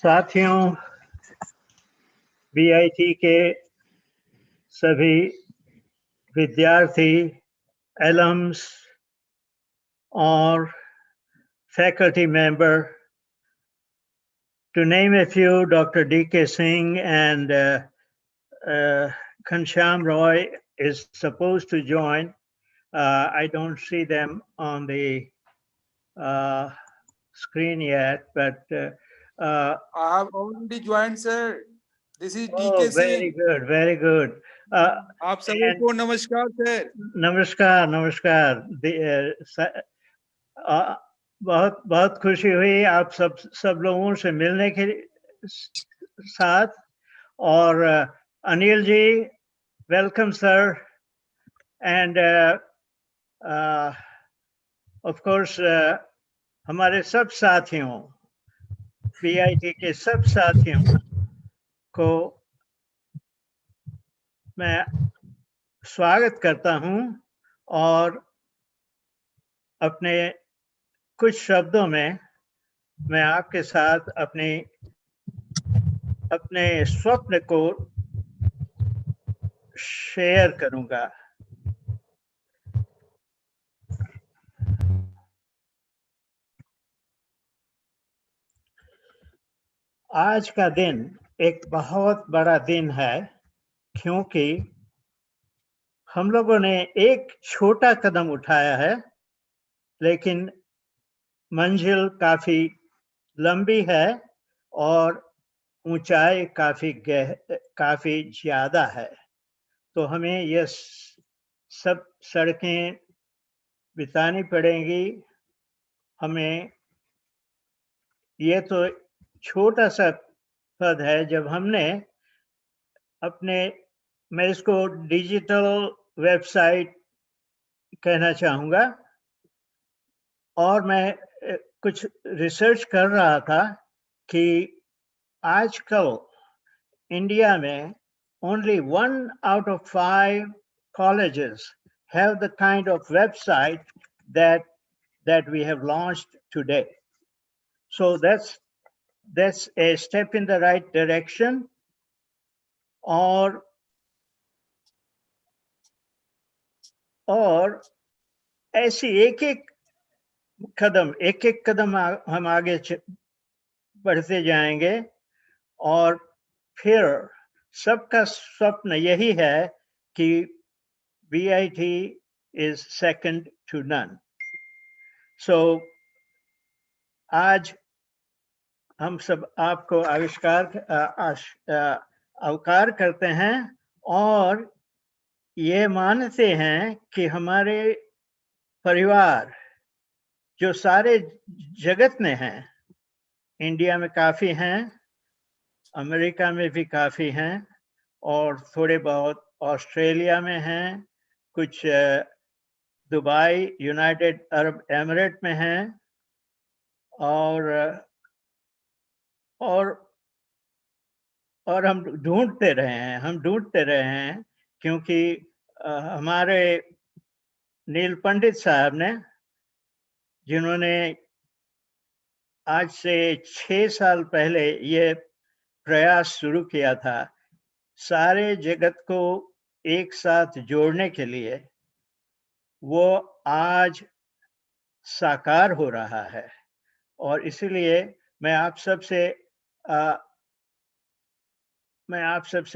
साथियों, बीआईटी के सभी विद्यार्थी, एलम्स और faculty member, to name a few, Dr. D.K. Singh and Ghanshyam Roy is supposed to join. I don't see them on the screen yet, but I have already joined, sir. This is oh, DK very Singh. good, very good. आप सबको नमस्कार sir. नमस्कार, नमस्कार. बहुत बहुत खुशी हुई आप सब लोगों से मिलने के साथ. और Anil ji, welcome sir. And of course हमारे सब साथियों, बीआईटी के सब साथियों को मैं स्वागत करता हूं और अपने कुछ शब्दों में मैं आपके साथ अपने स्वप्न को शेयर करूंगा. आज का दिन एक बहुत बड़ा दिन है, क्योंकि हम लोगों ने एक छोटा कदम उठाया है, लेकिन मंजिल काफी लंबी है और ऊंचाई काफी ज्यादा है. तो हमें ये सब सड़कें बितानी पड़ेंगी. हमें ये तो छोटा सा पद है. जब हमने मैं इसको डिजिटल वेबसाइट कहना चाहूँगा, और मैं कुछ रिसर्च कर रहा था कि आजकल इंडिया में only 1 out of 5 colleges have the kind of website that we have launched today. So that's a step in the right direction. और ऐसी एक कदम हम आगे बढ़ते जाएंगे, और फिर सबका स्वप्न यही है कि BIT is second to none. So आज हम सब आपको आविष्कार करते हैं और ये मानते हैं कि हमारे परिवार जो सारे जगत में हैं, इंडिया में काफी हैं, अमेरिका में भी काफी हैं, और थोड़े बहुत ऑस्ट्रेलिया में हैं, कुछ दुबई, यूनाइटेड अरब एमिरेट में हैं, और हम ढूंढते रहे हैं क्योंकि हमारे नील पंडित साहब ने, जिन्होंने आज से 6 साल पहले ये प्रयास शुरू किया था सारे जगत को एक साथ जोड़ने के लिए, वो आज साकार हो रहा है. और इसलिए मैं आप सबसे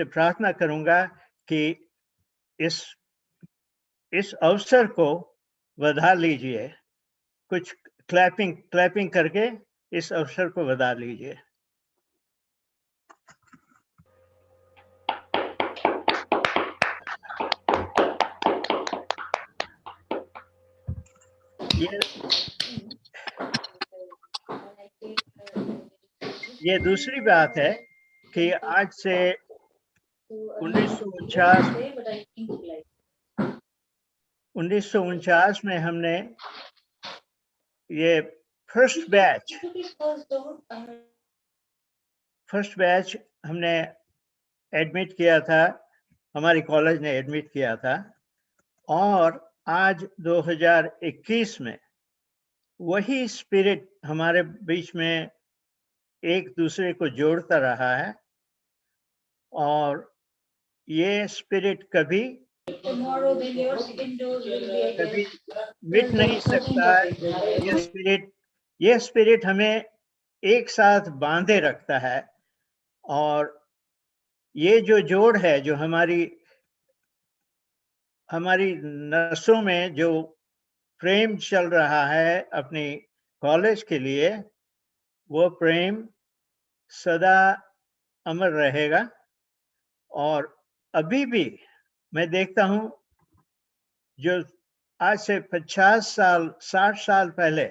प्रार्थना करूंगा कि इस अवसर को बधा लीजिए. कुछ क्लैपिंग करके इस अवसर को बधा लीजिए. ये दूसरी बात है कि आज से 1949 में हमने ये फर्स्ट बैच हमने एडमिट किया था, हमारी कॉलेज ने एडमिट किया था, और आज 2021 में वही स्पिरिट हमारे बीच में एक दूसरे को जोड़ता रहा है और ये स्पिरिट कभी कभी मिट नहीं सकता। ये स्पिरिट हमें एक साथ बांधे रखता है और ये जो जोड़ है, जो हमारी नसों में जो प्रेम चल रहा है अपनी कॉलेज के लिए, वो प्रेम सदा अमर रहेगा। और अभी भी मैं देखता हूं, जो आज से 50 साल 60 साल पहले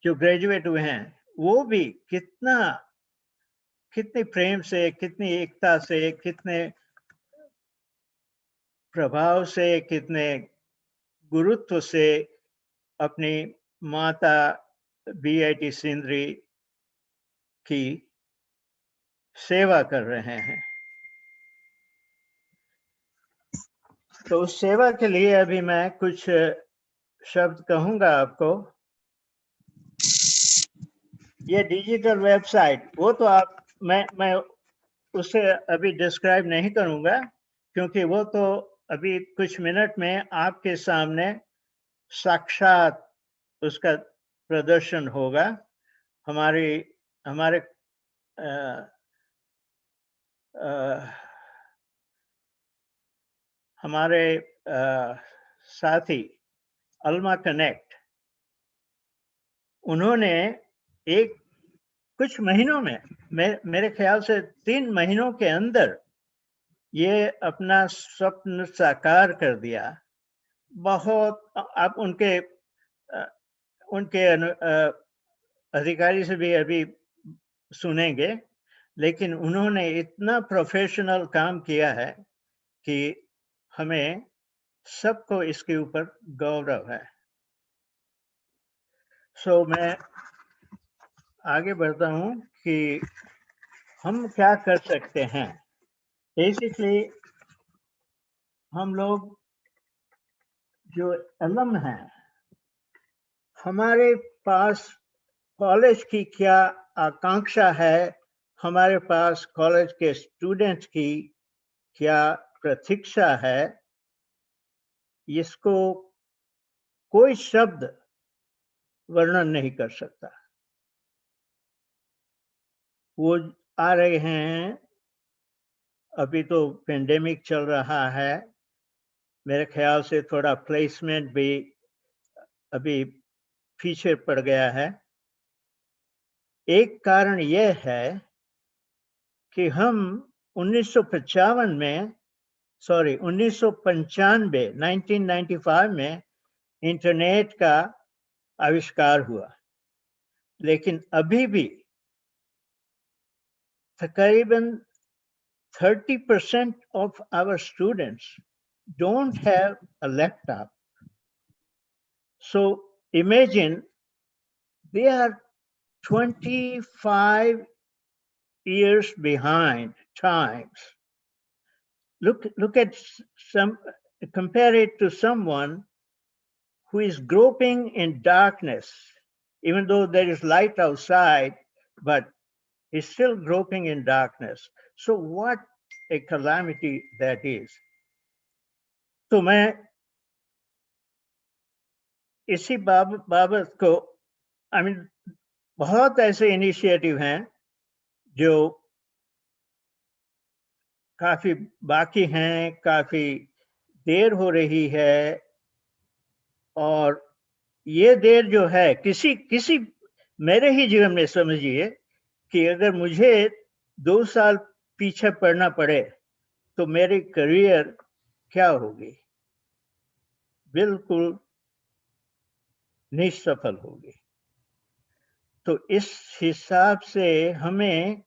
जो ग्रेजुएट हुए हैं, वो भी कितने प्रेम से, कितनी एकता से, कितने प्रभाव से, कितने गुरुत्व से अपनी माता बीआईटी सिंदरी की सेवा कर रहे हैं। तो उस सेवा के लिए अभी मैं कुछ शब्द कहूंगा आपको। ये डिजिटल वेबसाइट, वो तो मैं उसे अभी डिस्क्राइब नहीं करूंगा, क्योंकि वो तो अभी कुछ मिनट में आपके सामने साक्षात उसका प्रदर्शन होगा। हमारे हमारे साथी अल्मा कनेक्ट, उन्होंने कुछ महीनों में, मेरे ख्याल से 3 महीनों के अंदर ये अपना स्वप्न साकार कर दिया। बहुत आप उनके अधिकारी से भी अभी सुनेंगे, लेकिन उन्होंने इतना प्रोफेशनल काम किया है कि हमें सबको इसके ऊपर गौरव है। मैं आगे बढ़ता हूं कि हम क्या कर सकते हैं। बेसिकली हम लोग जो अलम हैं, हमारे पास कॉलेज की क्या आकांक्षा है, हमारे पास कॉलेज के स्टूडेंट्स की क्या प्रतीक्षा है, इसको कोई शब्द वर्णन नहीं कर सकता। वो आ रहे हैं, अभी तो पेंडेमिक चल रहा है, मेरे ख्याल से थोड़ा प्लेसमेंट भी अभी पीछे पड़ गया है। एक कारण यह है कि हम 1995 में इंटरनेट का आविष्कार हुआ, लेकिन अभी भी तकरीबन 30% of our students don't have a laptop. So imagine they are 25 years behind times. Look at compare it to someone who is groping in darkness, even though there is light outside, but he's still groping in darkness. So what a calamity that is. तो मैं इसी बाबत को, बहुत ऐसे initiative हैं जो काफी बाकी हैं, काफी देर हो रही है, और ये देर जो है किसी मेरे ही जीवन में समझिए कि अगर मुझे 2 साल पीछे पड़ना पड़े तो मेरी करियर क्या होगी? बिल्कुल निष्सफल होगी। तो इस हिसाब से हमें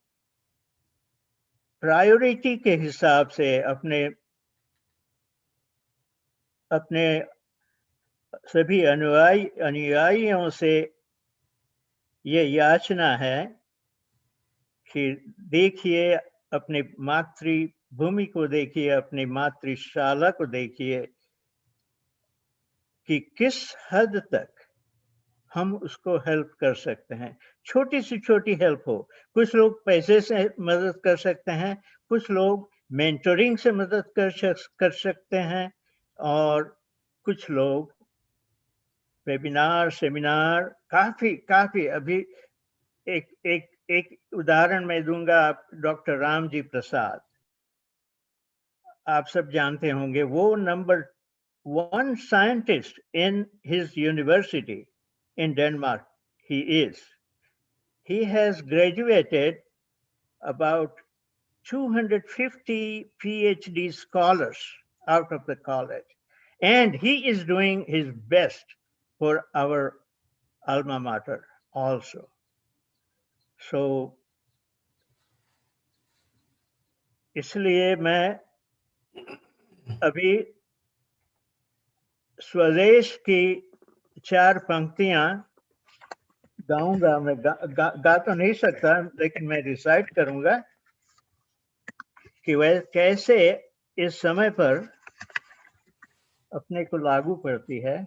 प्रायोरिटी के हिसाब से अपने सभी अनुयायियों से ये याचना है कि देखिए, अपनी मातृभूमि को देखिए, अपनी मातृशाला को देखिए कि किस हद तक हम उसको हेल्प कर सकते हैं। छोटी से छोटी हेल्प हो, कुछ लोग पैसे से मदद कर सकते हैं, कुछ लोग मेंटरिंग से मदद कर सकते हैं, और कुछ लोग वेबिनार, सेमिनार, काफ़ी अभी एक एक एक उदाहरण मैं दूँगा, डॉक्टर रामजी प्रसाद, आप सब जानते होंगे, वो number 1 scientist in his university in Denmark, he is. He has graduated about 250 PhD scholars out of the college, and he is doing his best for our alma mater also. So, इसलिए मैं अभी स्वदेश की 4 पंक्तियां गाऊंगा। मैं गा तो नहीं सकता, लेकिन मैं रिसाइट करूंगा कि वह कैसे इस समय पर अपने को लागू पड़ती है।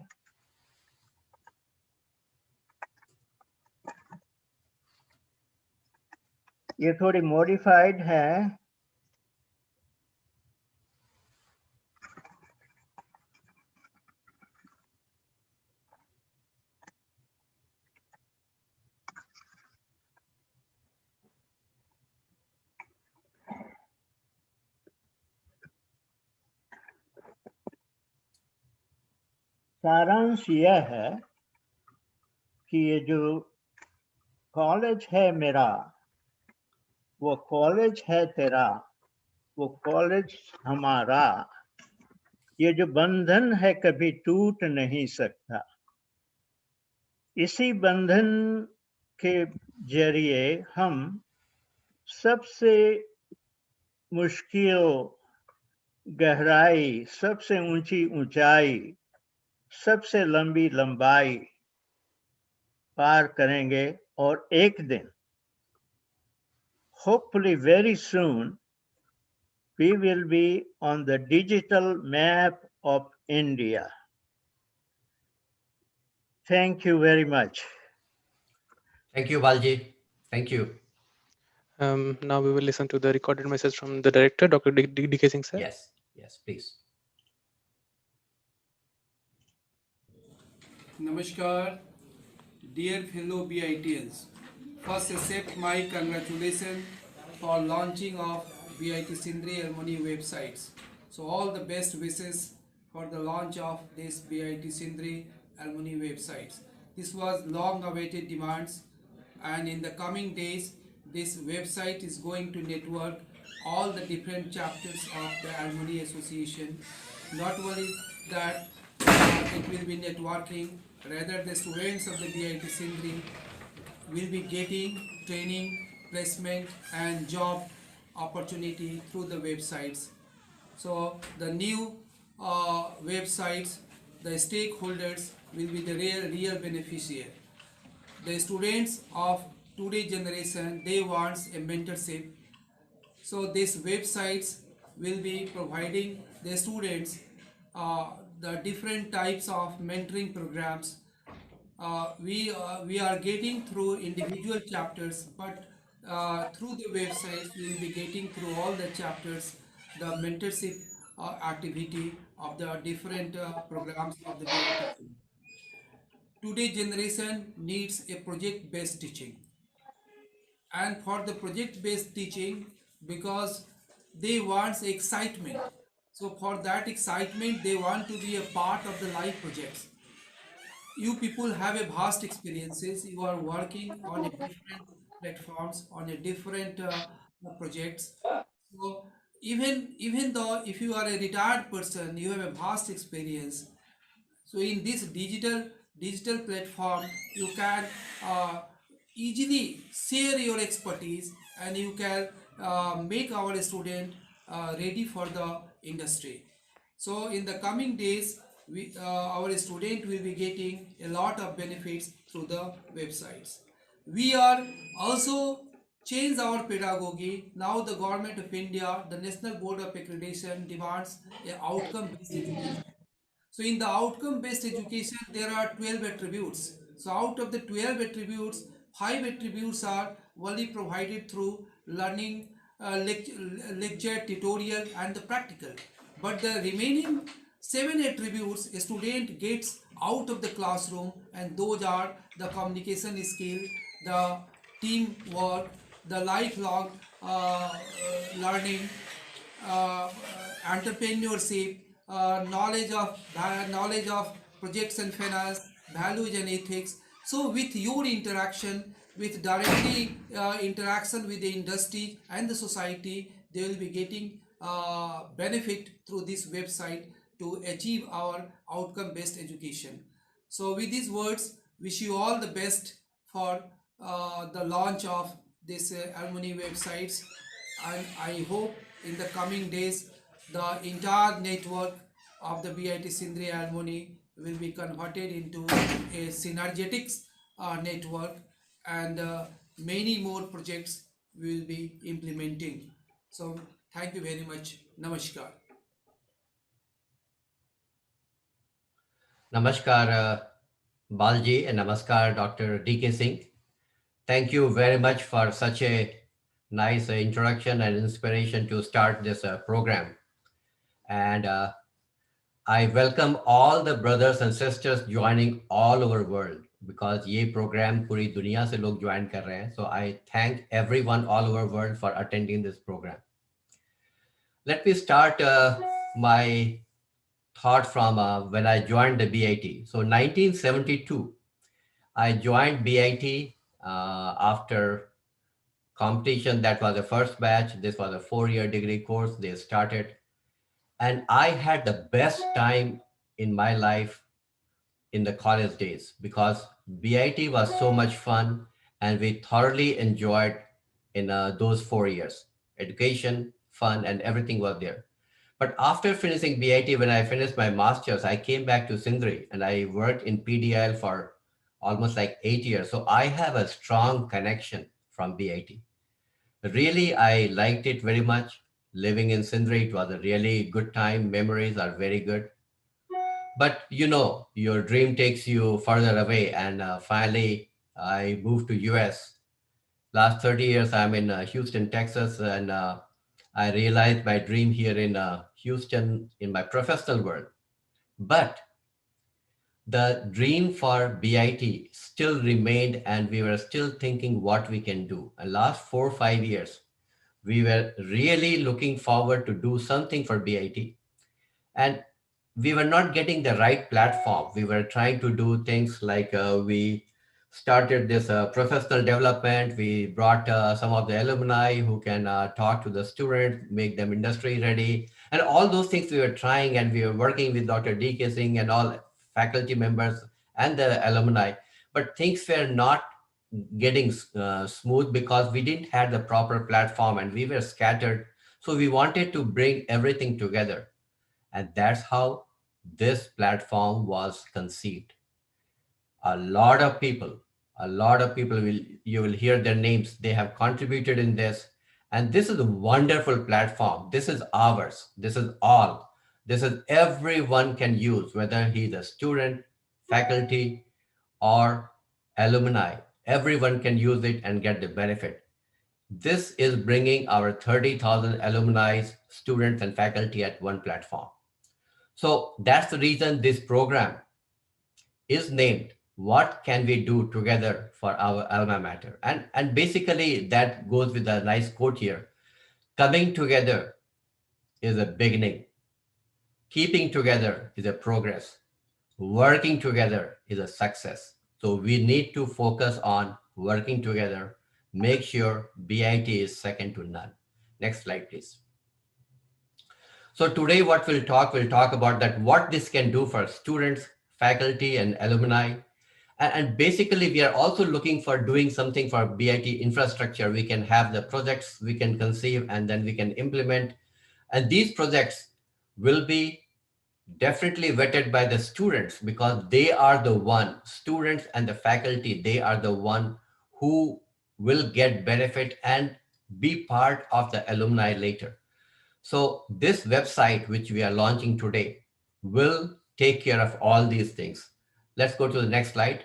ये थोड़ी मॉडिफाइड है, सारांश यह है कि ये जो कॉलेज है मेरा, वो कॉलेज है तेरा, वो कॉलेज हमारा, ये जो बंधन है कभी टूट नहीं सकता। इसी बंधन के जरिए हम सबसे मुश्किल गहराई, सबसे ऊंची ऊंचाई, सबसे लंबी लंबाई पार करेंगे, और एक दिन, hopefully very soon, we will be on the digital map of India. Thank you very much. Thank you, Balji. Thank you. Now we will listen to the recorded message from the director, Dr. D.K. Singh sir. Yes, please. Namaskar, dear fellow BITians. First, accept my congratulations for launching of BIT Sindri Alumni websites. So, all the best wishes for the launch of this BIT Sindri Alumni websites. This was long-awaited demands, and in the coming days, this website is going to network all the different chapters of the Alumni Association. Not only that, it will be networking, rather the students of the BIT Sindri will be getting training, placement and job opportunity through the websites. So the new websites, the stakeholders will be the real beneficiary. The students of today's generation, they want a mentorship. So these websites will be providing the students the different types of mentoring programs. We are getting through individual chapters, but through the websites we will be getting through all the chapters, the mentorship activity of the different programs of the BIT. Today's generation needs a project-based teaching, and for the project-based teaching, because they want excitement. So for that excitement, they want to be a part of the live projects. You people have a vast experiences. You are working on a different platforms, on a different projects. So even though if you are a retired person, you have a vast experience. So in this digital platform, you can easily share your expertise, and you can make our student ready for the industry. So in the coming days, our student will be getting a lot of benefits through the websites. We are also change our pedagogy. Now the government of India, the National Board of Accreditation demands a outcome based education. So in the outcome based education, there are 12 attributes. So out of the 12 attributes, 5 attributes are only provided through learning, lecture, tutorial and the practical. But the remaining 7 attributes a student gets out of the classroom, and those are the communication skill, the teamwork, the lifelong learning, uh, entrepreneurship, knowledge of projects and finance, values and ethics. So with your interaction, with directly interaction with the industry and the society, they will be getting benefit through this website to achieve our outcome based education. So with these words, wish you all the best for the launch of this Alumni websites, and I hope in the coming days the entire network of the BIT Sindri Alumni will be converted into a synergetics network, and many more projects we will be implementing. So thank you very much. Namaskar. Namaskar, Balji, and Namaskar, Dr. D.K. Singh. Thank you very much for such a nice introduction and inspiration to start this program. And I welcome all the brothers and sisters joining all over world, because ये program पूरी दुनिया से लोग join कर रहे हैं. So I thank everyone all over world for attending this program. Let me start my thought from when I joined the BIT. So 1972, I joined BIT after competition. That was the first batch. This was a 4-year degree course they started. And I had the best time in my life in the college days, because BIT was so much fun and we thoroughly enjoyed in those 4 years. Education, fun, and everything was there. But after finishing BIT, when I finished my master's, I came back to Sindri and I worked in PDL for almost like 8 years. So I have a strong connection from BIT. Really, I liked it very much. Living in Sindri, it was a really good time. Memories are very good. But you know, your dream takes you further away. And finally, I moved to US. Last 30 years, I'm in Houston, Texas. And I realized my dream here in Houston in my professional world. But the dream for BIT still remained, and we were still thinking what we can do. And last 4 or 5 years, we were really looking forward to do something for BIT. And we were not getting the right platform. We were trying to do things like we started this professional development. We brought some of the alumni who can talk to the students, make them industry ready. And all those things we were trying, and we were working with Dr. D.K. Singh and all faculty members and the alumni. But things were not getting smooth because we didn't have the proper platform and we were scattered. So we wanted to bring everything together. And that's how this platform was conceived. A lot of people you will hear their names. They have contributed in this. And this is a wonderful platform. This is ours. This is all. This is everyone can use, whether he's a student, faculty, or alumni. Everyone can use it and get the benefit. This is bringing our 30,000 alumni, students, and faculty at one platform. So that's the reason this program is named What Can We Do Together for Our Alma Mater? And basically that goes with a nice quote here. Coming together is a beginning. Keeping together is a progress. Working together is a success. So we need to focus on working together. Make sure BIT is second to none. Next slide, please. So today what we'll talk about that what this can do for students, faculty, and alumni. And basically we are also looking for doing something for BIT infrastructure. We can have the projects we can conceive and then we can implement. And these projects will be definitely vetted by the students, because they are the one, students and the faculty, they are the one who will get benefit and be part of the alumni later. So this website, which we are launching today, will take care of all these things. Let's go to the next slide.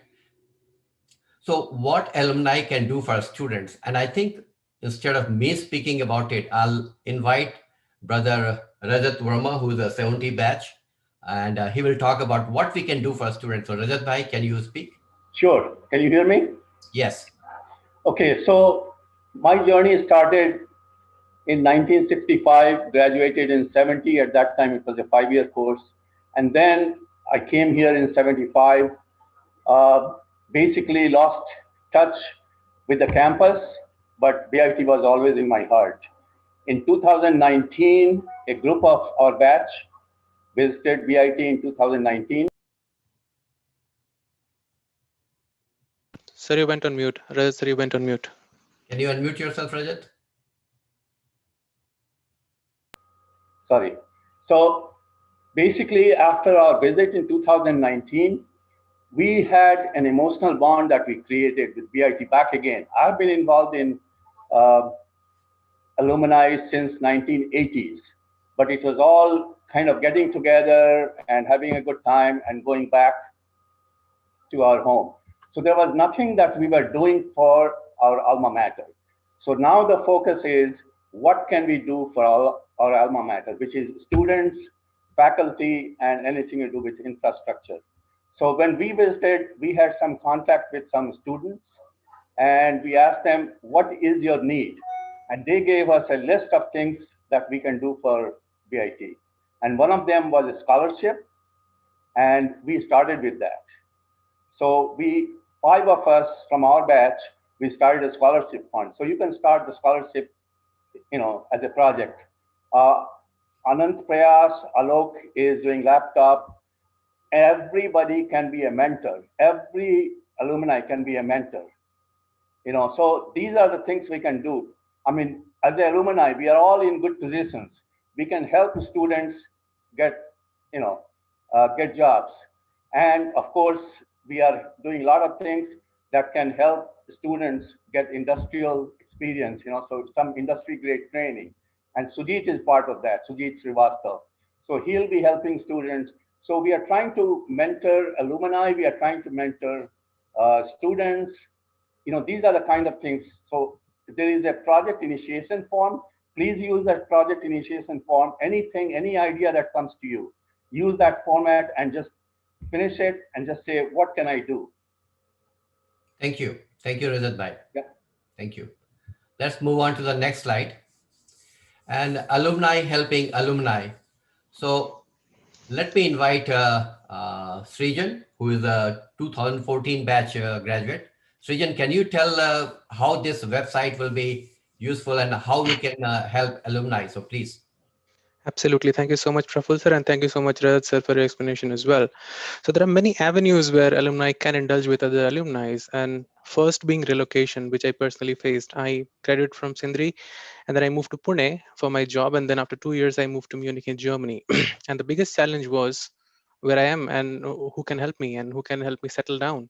So what alumni can do for students? And I think instead of me speaking about it, I'll invite Brother Rajat Verma, who is a 70 batch, and he will talk about what we can do for students. So Rajat Bhai, can you speak? Sure. Can you hear me? Yes. Okay, so my journey started in 1965, graduated in 70. At that time, it was a 5-year course. And then I came here in 75, uh, basically lost touch with the campus, but BIT was always in my heart. In 2019, a group of our batch visited BIT in 2019. Sir, you went on mute. Rajat, sir, you went on mute. Can you unmute yourself, Rajat? Sorry. So basically, after our visit in 2019, we had an emotional bond that we created with BIT back again. I've been involved in uh, alumni since 1980s, but it was all kind of getting together and having a good time and going back to our home. So there was nothing that we were doing for our alma mater. So now the focus is what can we do for our alma mater, which is students, faculty, and anything to do with infrastructure. So when we visited, we had some contact with some students and we asked them, what is your need? And they gave us a list of things that we can do for BIT. And one of them was a scholarship, and we started with that. So we, 5 of us from our batch, we started a scholarship fund. So you can start the scholarship, as a project. Anant Prayas, Alok is doing laptop. Everybody can be a mentor. Every alumni can be a mentor. So these are the things we can do. I mean, as the alumni, we are all in good positions. We can help students get, get jobs. And of course, we are doing a lot of things that can help students get industrial experience, so some industry grade training. And Sujit is part of that, Sujit Srivastav. So he'll be helping students. So we are trying to mentor alumni, we are trying to mentor students. These are the kind of things. So there is a project initiation form. Please use that project initiation form. Anything, any idea that comes to you, use that format and just finish it and just say, what can I do? Thank you. Thank you, Rajat Bhai. Yeah. Thank you. Let's move on to the next slide. And alumni helping alumni. So let me invite Srijan, who is a 2014 batch graduate. Srijan, can you tell how this website will be useful and how we can help alumni? So please. Absolutely. Thank you so much, Praful sir, and thank you so much, Rajat sir, for your explanation as well. So there are many avenues where alumni can indulge with other alumni, and first being relocation, which I personally faced. I graduated from Sindri, and then I moved to Pune for my job, and then after 2 years, I moved to Munich in Germany. And the biggest challenge was where I am and who can help me and who can help me settle down.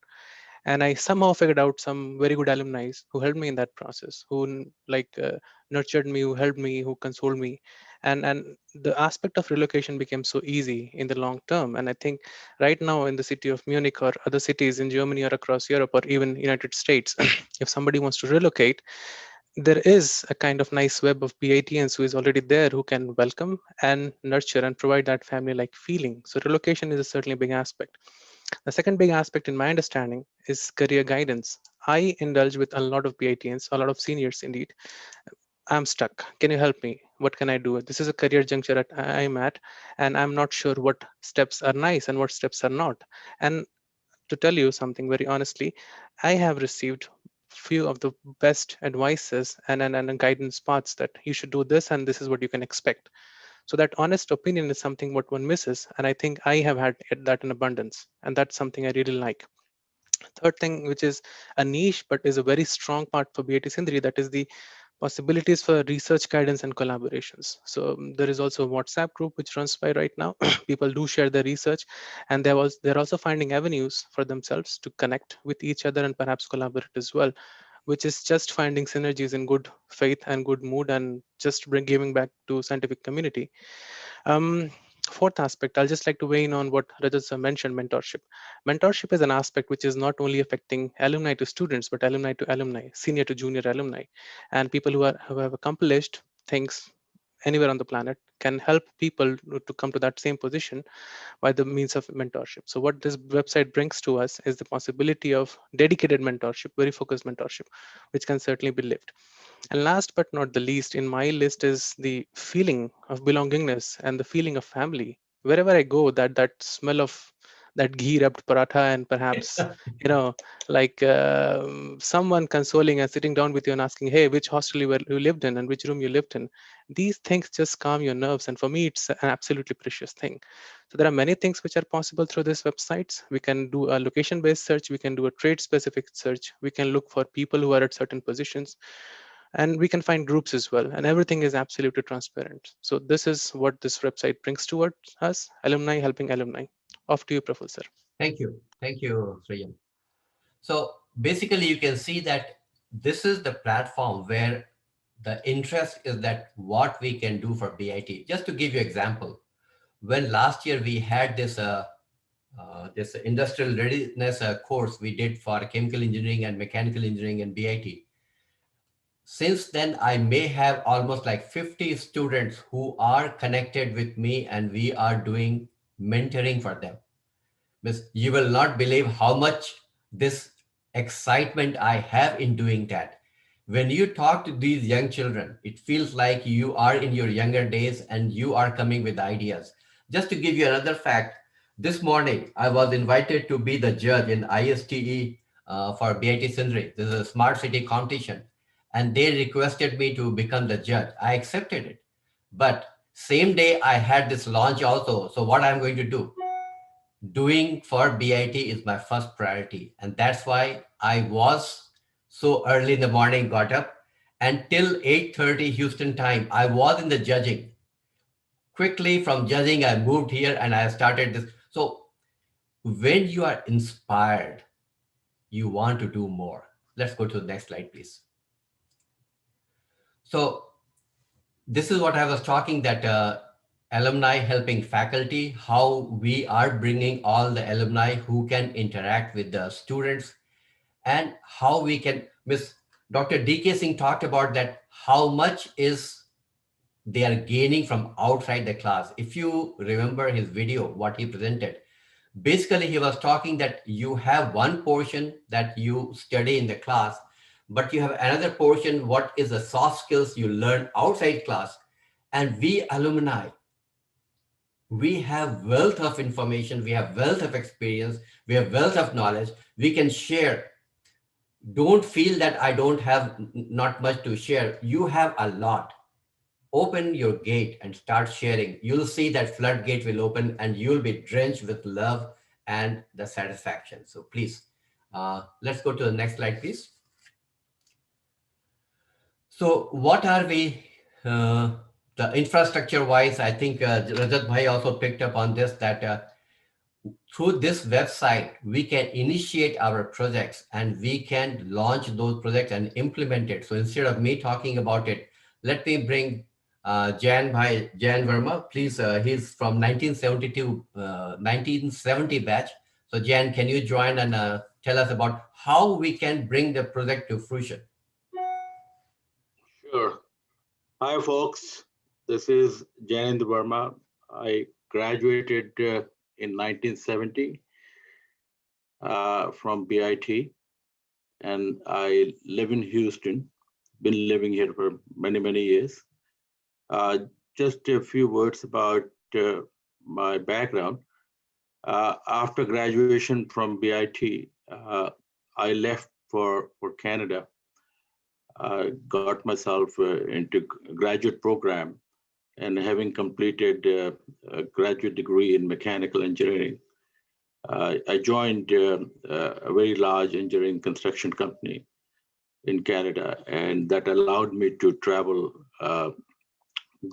And I somehow figured out some very good alumni who helped me in that process, who nurtured me, who helped me, who consoled me. And the aspect of relocation became so easy in the long term. And I think right now in the city of Munich or other cities in Germany or across Europe or even United States, if somebody wants to relocate, there is a kind of nice web of BITians who is already there, who can welcome and nurture and provide that family like feeling. So relocation is certainly a big aspect. The second big aspect in my understanding is career guidance. I indulge with a lot of BITians, a lot of seniors indeed. I'm stuck. Can you help me? What can I do? This is a career juncture I'm at, and I'm not sure what steps are nice and what steps are not. And to tell you something very honestly, I have received few of the best advices and guidance paths that you should do this and this is what you can expect. So that honest opinion is something what one misses, and I think I have had that in abundance, and that's something I really like. Third thing, which is a niche but is a very strong part for BIT Sindri, that is the possibilities for research guidance and collaborations. So there is also a WhatsApp group which runs by right now. People do share their research, and they're also finding avenues for themselves to connect with each other and perhaps collaborate as well, which is just finding synergies in good faith and good mood and just giving back to scientific community. Um, Fourth aspect, I'll just like to weigh in on what Rajat sir mentioned, mentorship. Mentorship is an aspect which is not only affecting alumni to students, but alumni to alumni, senior to junior alumni, and people who have accomplished things anywhere on the planet can help people to come to that same position by the means of mentorship. So what this website brings to us is the possibility of dedicated mentorship, very focused mentorship, which can certainly be lived. And last but not the least, in my list is the feeling of belongingness and the feeling of family. Wherever I go, that smell of that ghee rubbed paratha and perhaps, like someone consoling and sitting down with you and asking, hey, which hostel you lived in and which room you lived in. These things just calm your nerves. And for me, it's an absolutely precious thing. So there are many things which are possible through this website. We can do a location-based search. We can do a trade-specific search. We can look for people who are at certain positions, and we can find groups as well, and everything is absolutely transparent. So this is what this website brings towards us: alumni helping alumni. Off to you, Professor. Thank you. Thank you, Sriyan. So basically, you can see that this is the platform where the interest is that what we can do for BIT. Just to give you example, when last year we had this industrial readiness course we did for chemical engineering and mechanical engineering and BIT. Since then, I may have almost like 50 students who are connected with me, and we are doing mentoring for them. Miss, you will not believe how much this excitement I have in doing that. When you talk to these young children, it feels like you are in your younger days and you are coming with ideas. Just to give you another fact, this morning I was invited to be the judge in ISTE for BIT Sindri. This is a smart city competition, and they requested me to become the judge. I accepted it. But same day I had this launch also. So what I'm going to do? Doing for BIT is my first priority. And that's why I was so early in the morning, got up, and till 8:30 Houston time, I was in the judging. Quickly from judging, I moved here and I started this. So when you are inspired, you want to do more. Let's go to the next slide, please. So this is what I was talking, that alumni helping faculty, how we are bringing all the alumni who can interact with the students, and how we can, Miss Dr. D.K. Singh talked about that, how much is they are gaining from outside the class. If you remember his video, what he presented, basically he was talking that you have one portion that you study in the class, but you have another portion, what is the soft skills you learn outside class. And we alumni, we have wealth of information, we have wealth of experience, we have wealth of knowledge, we can share. Don't feel that I don't have not much to share. You have a lot. Open your gate and start sharing. You'll see that floodgate will open and you'll be drenched with love and the satisfaction. So please, let's go to the next slide, please. So what are we, the infrastructure wise, I think Rajat Bhai also picked up on this, that through this website, we can initiate our projects and we can launch those projects and implement it. So instead of me talking about it, let me bring Jan Verma, please. He's from 1970 batch. So Jan, can you join and tell us about how we can bring the project to fruition? Sure. Hi, folks. This is Jan Verma. I graduated in 1970 from BIT, and I live in Houston. Been living here for many, many years. Just a few words about my background. After graduation from BIT, I left for Canada. Got myself into graduate program, and having completed a graduate degree in mechanical engineering, I joined a very large engineering construction company in Canada, and that allowed me to travel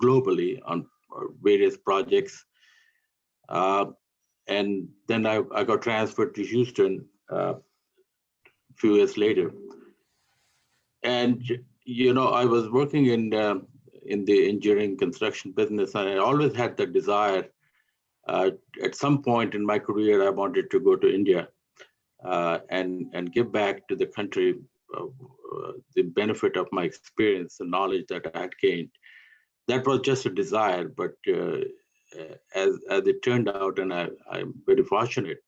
globally on various projects. And then I got transferred to Houston a few years later. And I was working in the engineering construction business, and I always had the desire At some point in my career, I wanted to go to India and give back to the country the benefit of my experience and knowledge that I had gained. That was just a desire, but as it turned out, and I'm very fortunate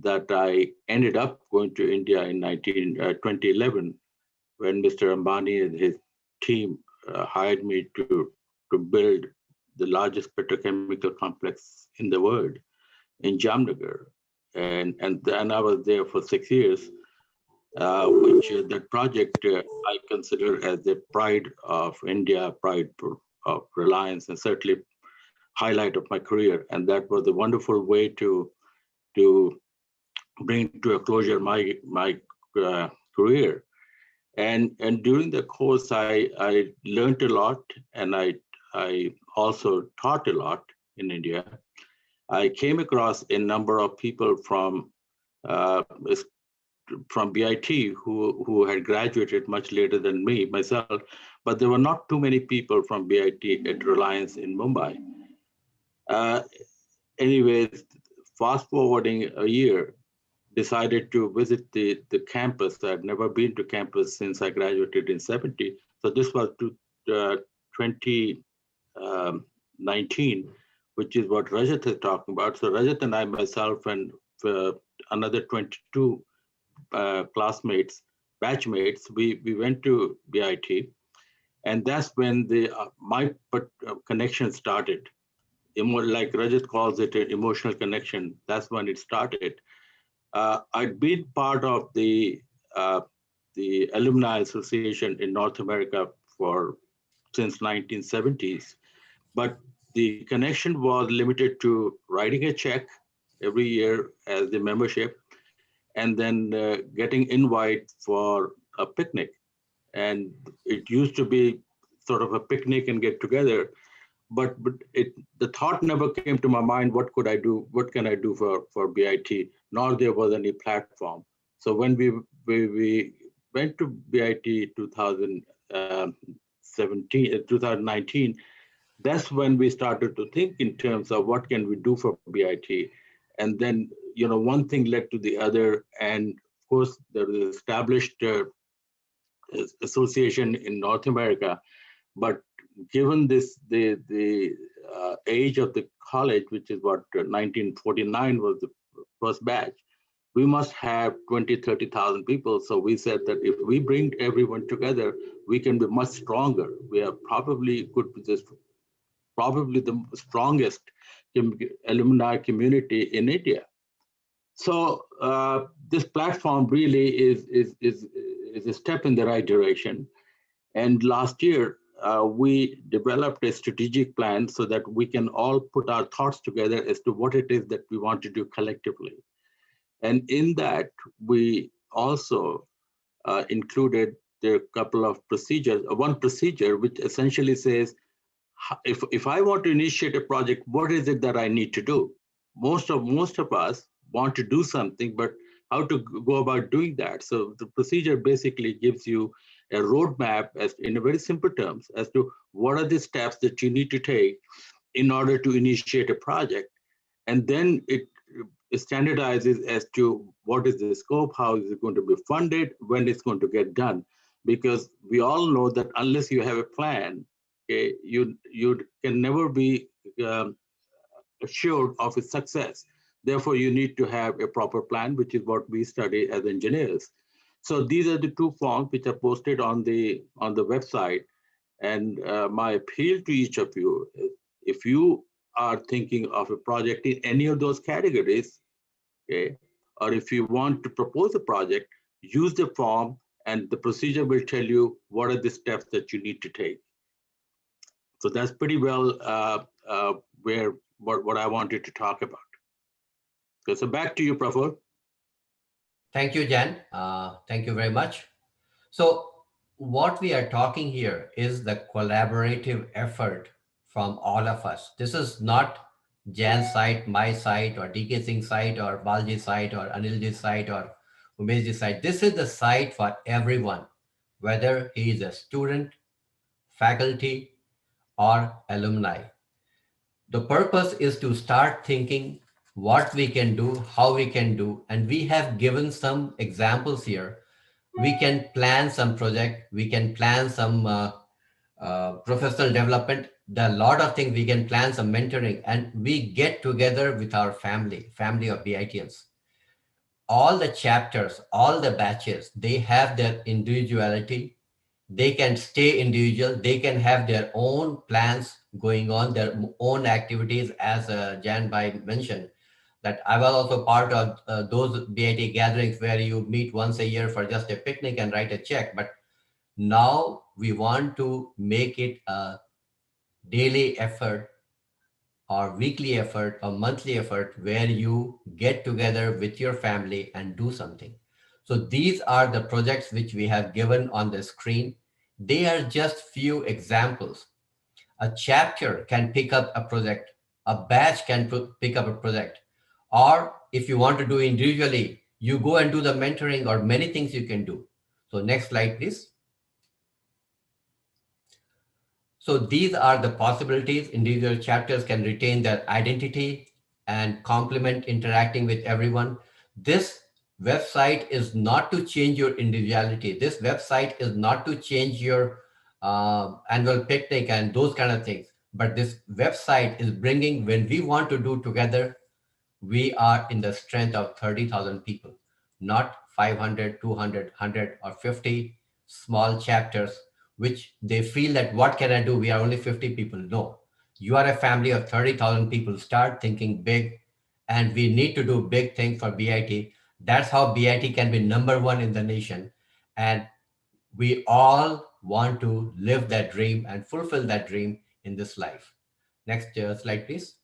that I ended up going to India in 2011 when Mr. Ambani and his team hired me to build the largest petrochemical complex in the world in Jamnagar. And I was there for 6 years, which that project I consider as the pride of India, pride of Reliance, and certainly highlight of my career. And that was a wonderful way to bring to a closure my career. And during the course, I learned a lot, and I also taught a lot in India. I came across a number of people from BIT who had graduated much later than myself, but there were not too many people from BIT at Reliance in Mumbai. Anyways, fast forwarding a year, decided to visit the campus. I'd never been to campus since I graduated in 70. So this was 2019, which is what Rajat is talking about. So Rajat and I, myself, and another 22 classmates, batchmates, we went to BIT. And that's when my connection started. Like Rajat calls it an emotional connection. That's when it started. I'd been part of the Alumni Association in North America since 1970s, but the connection was limited to writing a check every year as the membership, and then getting invite for a picnic. And it used to be sort of a picnic and get together, but the thought never came to my mind, what could I do? What can I do for BIT? Nor there was any platform. So when we went to BIT 2019, that's when we started to think in terms of what can we do for BIT. And then, one thing led to the other. And of course, there was an established association in North America, but given the age of the college, which is what 1949 was the first batch, we must have 20-30,000 people. So we said that if we bring everyone together, we can be much stronger. We are probably the strongest alumni community in India. So this platform really is a step in the right direction. And last year, we developed a strategic plan so that we can all put our thoughts together as to what it is that we want to do collectively. And in that, we also included a couple of procedures, one procedure which essentially says, if I want to initiate a project, what is it that I need to do? Most of us want to do something, but how to go about doing that? So the procedure basically gives you a roadmap in a very simple terms as to what are the steps that you need to take in order to initiate a project. And then it standardizes as to what is the scope, how is it going to be funded, when it's going to get done. Because we all know that unless you have a plan, okay, you can never be assured of its success. Therefore, you need to have a proper plan, which is what we study as engineers. So these are the two forms which are posted on the website. And my appeal to each of you, if you are thinking of a project in any of those categories, okay, or if you want to propose a project, use the form and the procedure will tell you what are the steps that you need to take. So that's pretty well what I wanted to talk about. So back to you, Praful. Thank you, Jan. Thank you very much. So what we are talking here is the collaborative effort from all of us. This is not Jan's site, my site, or DK Singh's site, or Balji's site, or Anilji's site, or Umeshji's site. This is the site for everyone, whether he is a student, faculty, or alumni. the purpose is to start thinking what we can do, how we can do, and we have given some examples here. We can plan some project, we can plan some professional development. There are a lot of things we can plan, some mentoring, and we get together with our family of BITians. All the chapters, all the batches, they have their individuality. They can stay individual. They can have their own plans going on, their own activities, as Jan Bhai mentioned, that I was also part of those BIT gatherings where you meet once a year for just a picnic and write a check. But now we want to make it a daily effort or weekly effort or monthly effort where you get together with your family and do something. So these are the projects which we have given on the screen. They are just few examples. A chapter can pick up a project, a batch can pick up a project, or if you want to do individually, you go and do the mentoring, or many things you can do. So next slide, please. So these are the possibilities. Individual chapters can retain their identity and complement interacting with everyone. This website is not to change your individuality. This website is not to change your annual picnic and those kind of things. But this website is bringing, when we want to do together, we are in the strength of 30,000 people, not 500, 200, 100 or 50 small chapters, which they feel that what can I do? We are only 50 people. No, you are a family of 30,000 people. Start thinking big, and we need to do big things for BIT. That's how BIT can be #1 in the nation. And we all want to live that dream and fulfill that dream in this life. Next slide, please.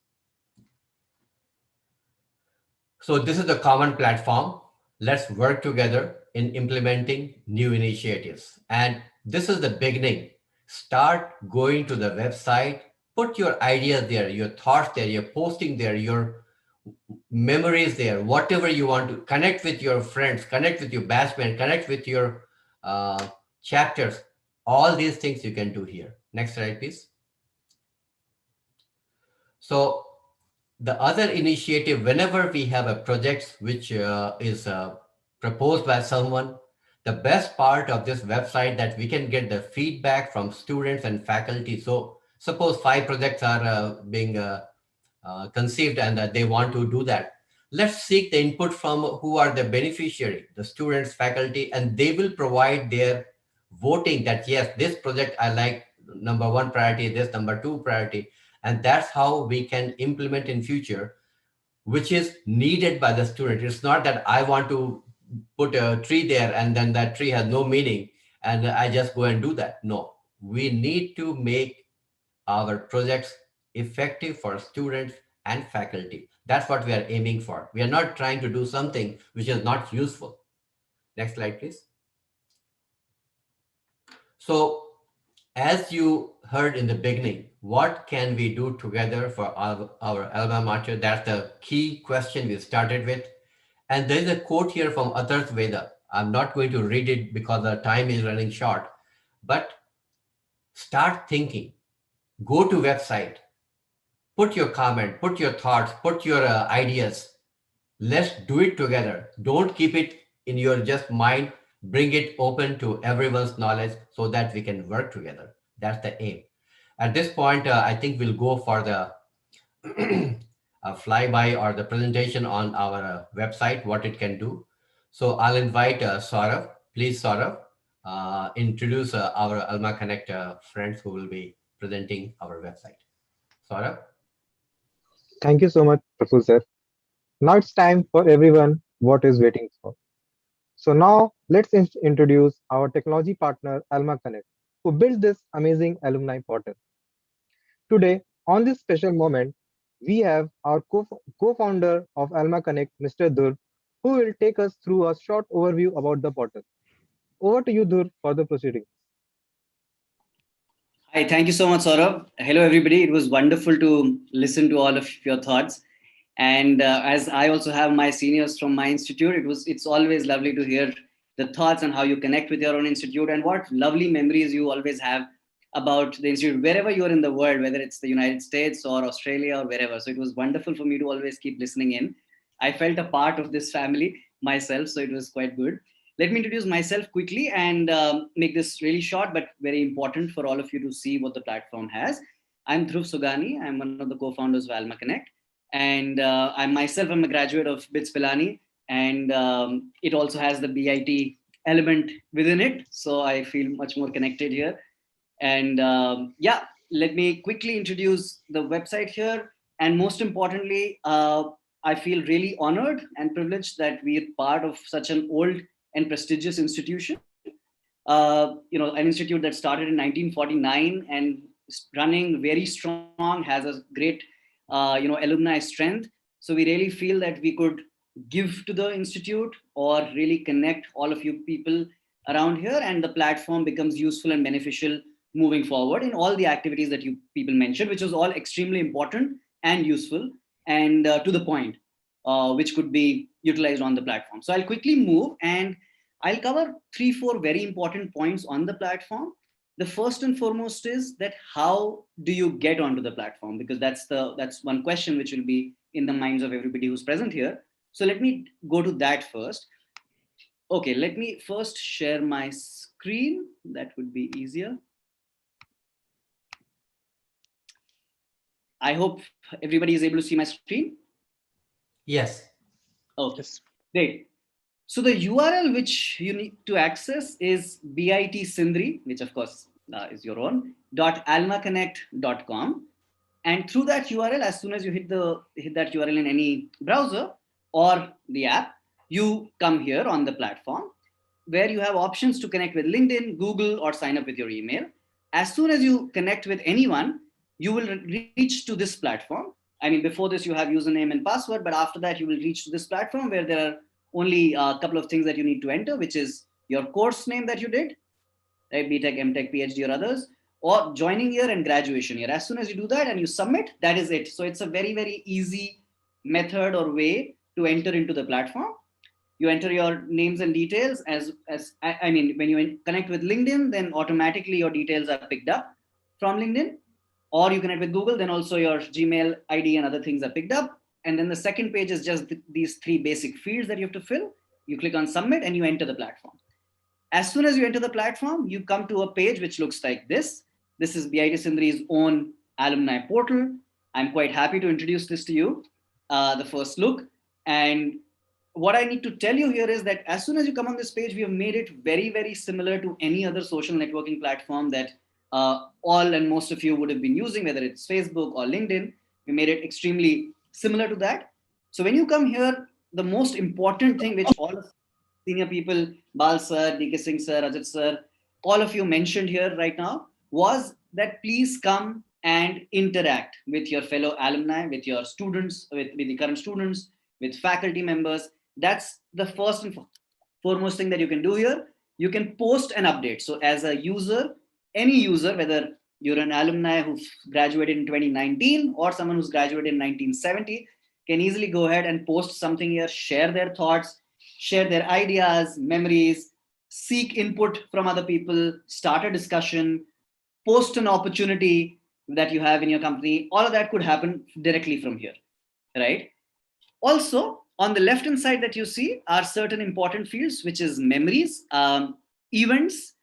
So this is the common platform. Let's work together in implementing new initiatives. And this is the beginning. Start going to the website, put your ideas there, your thoughts there, your posting there, your memories there, whatever you want to connect with your friends, connect with your batchmates, connect with your chapters. All these things you can do here. Next slide, please. So the other initiative, whenever we have a project which is proposed by someone, the best part of this website that we can get the feedback from students and faculty. So suppose 5 projects are being conceived and that they want to do that. Let's seek the input from who are the beneficiary, the students, faculty, and they will provide their voting that yes, this project I like, #1 priority, this #2 priority. And that's how we can implement in future, which is needed by the student. It's not that I want to put a tree there and then that tree has no meaning and I just go and do that. No, we need to make our projects effective for students and faculty. That's what we are aiming for. We are not trying to do something which is not useful. Next slide, please. So as you heard in the beginning, what can we do together for our alma mater? That's the key question we started with. And there is a quote here from Atharva Veda. I'm not going to read it because the time is running short, but start thinking. Go to website, put your comment, put your thoughts, put your ideas. Let's do it together. Don't keep it in your just mind. Bring it open to everyone's knowledge so that we can work together. That's the aim. At this point, I think we'll go for the flyby or the presentation on our website, what it can do. So I'll invite Saurav. Please, Saurav, introduce our Alma Connect friends who will be presenting our website. Saurav? Thank you so much, Professor. Now it's time for everyone what is waiting for. So now let's introduce our technology partner, Alma Connect, who built this amazing alumni portal. Today, on this special moment, we have our co-founder of Alma Connect, Mr. Dur, who will take us through a short overview about the portal. Over to you, Dur, for the proceedings. Hi, thank you so much, Saurabh. Hello, everybody. It was wonderful to listen to all of your thoughts. And as I also have my seniors from my institute, it's always lovely to hear the thoughts on how you connect with your own institute and what lovely memories you always have about the institute wherever you're in the world, whether it's the United States or Australia or wherever. So it was wonderful for me to always keep listening in. I felt a part of this family myself, so it was quite good. Let me introduce myself quickly and make this really short, but very important for all of you to see what the platform has. I'm Dhruv Sugani. I'm one of the co-founders of Alma Connect. And I'm a graduate of BITS Pilani, and it also has the BIT element within it. So I feel much more connected here. And yeah, let me quickly introduce the website here. And most importantly, I feel really honored and privileged that we are part of such an old and prestigious institution. An institute that started in 1949 and running very strong, has a great, alumni strength. So we really feel that we could give to the institute or really connect all of you people around here, and the platform becomes useful and beneficial moving forward in all the activities that you people mentioned, which was all extremely important and useful and to the point, which could be utilized on the platform. So I'll quickly move and I'll cover 3-4 very important points on the platform. The first and foremost is that how do you get onto the platform? Because that's one question which will be in the minds of everybody who's present here. So let me go to that first. Okay, let me first share my screen. That would be easier. I hope everybody is able to see my screen. Yes. Okay, great. So the URL which you need to access is BIT Sindri, which of course is your own, .almaconnect.com. And through that URL, as soon as you hit that URL in any browser or the app, you come here on the platform where you have options to connect with LinkedIn, Google, or sign up with your email. As soon as you connect with anyone, you will reach to this platform. I mean, before this, you have username and password, but after that, you will reach to this platform where there are only a couple of things that you need to enter, which is your course name that you did, right? BTech, MTech, PhD, or others, or joining year and graduation year. As soon as you do that and you submit, that is it. So it's a very, very easy method or way to enter into the platform. You enter your names and details when you connect with LinkedIn, then automatically your details are picked up from LinkedIn, or you connect with Google, then also your Gmail ID and other things are picked up. And then the second page is just these 3 basic fields that you have to fill. You click on submit and you enter the platform. As soon as you enter the platform, you come to a page which looks like this. This is BIT Sindri's own alumni portal. I'm quite happy to introduce this to you, the first look. And what I need to tell you here is that as soon as you come on this page, we have made it very, very similar to any other social networking platform that all and most of you would have been using, whether it's Facebook or LinkedIn. We made it extremely similar to that. So when you come here, the most important thing which all of senior people, Bal sir, DK Singh sir, Rajat sir, all of you mentioned here right now, was that please come and interact with your fellow alumni, with your students, with the current students, with faculty members. That's the first and foremost thing that you can do here. You can post an update. So as a user, any user, whether you're an alumni who graduated in 2019 or someone who's graduated in 1970, can easily go ahead and post something here, share their thoughts, share their ideas, memories, seek input from other people, start a discussion, post an opportunity that you have in your company. All of that could happen directly from here, right? Also, on the left-hand side that you see are certain important fields, which is memories, events,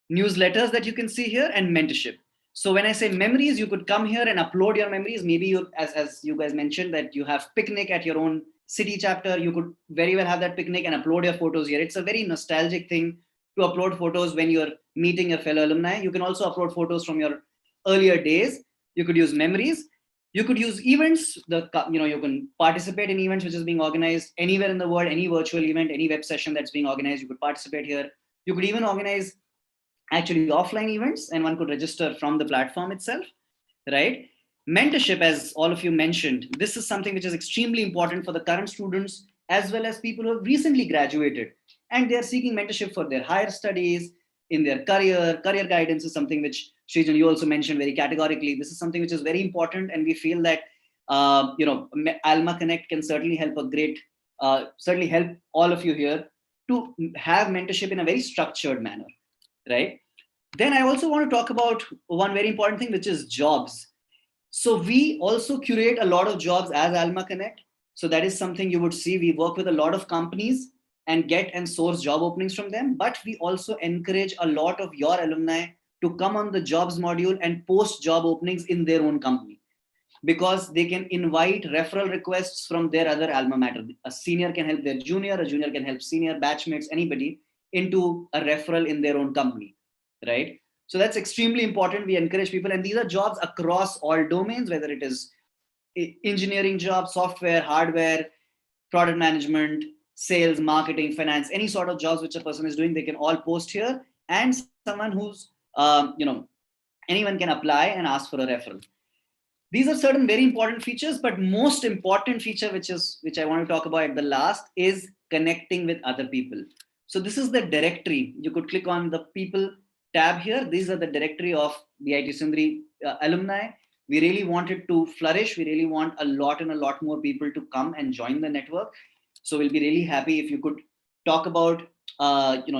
newsletters that you can see here, and mentorship. So when I say memories, you could come here and upload your memories. Maybe you, as you guys mentioned, that you have picnic at your own city chapter, you could very well have that picnic and upload your photos here. It's a very nostalgic thing to upload photos when you're meeting a fellow alumni. You can also upload photos from your earlier days. You could use memories. You could use events. You can participate in events which is being organized anywhere in the world, any virtual event, any web session that's being organized, you could participate here. You could even organize actually offline events, and one could register from the platform itself, right? Mentorship, as all of you mentioned, this is something which is extremely important for the current students, as well as people who have recently graduated, and they're seeking mentorship for their higher studies, in their career. Career guidance is something which, Srijan, you also mentioned very categorically. This is something which is very important, and we feel that Alma Connect can certainly help certainly help all of you here to have mentorship in a very structured manner, right? Then I also want to talk about one very important thing, which is jobs. So we also curate a lot of jobs as Alma Connect. So that is something you would see. We work with a lot of companies and get and source job openings from them. But we also encourage a lot of your alumni to come on the jobs module and post job openings in their own company, because they can invite referral requests from their other alma mater. A senior can help their junior, a junior can help senior, batchmates, anybody, into a referral in their own company, right? So that's extremely important. We encourage people, and these are jobs across all domains, whether it is engineering jobs, software, hardware, product management, sales, marketing, finance, any sort of jobs which a person is doing, they can all post here. And someone who's, anyone can apply and ask for a referral. These are certain very important features, but most important feature, which I want to talk about at the last, is connecting with other people. So this is the directory. You could click on the people tab here. These are the directory of BIT Sindri alumni. We really want it to flourish. We really want a lot more people to come and join the network. So we'll be really happy if you could talk about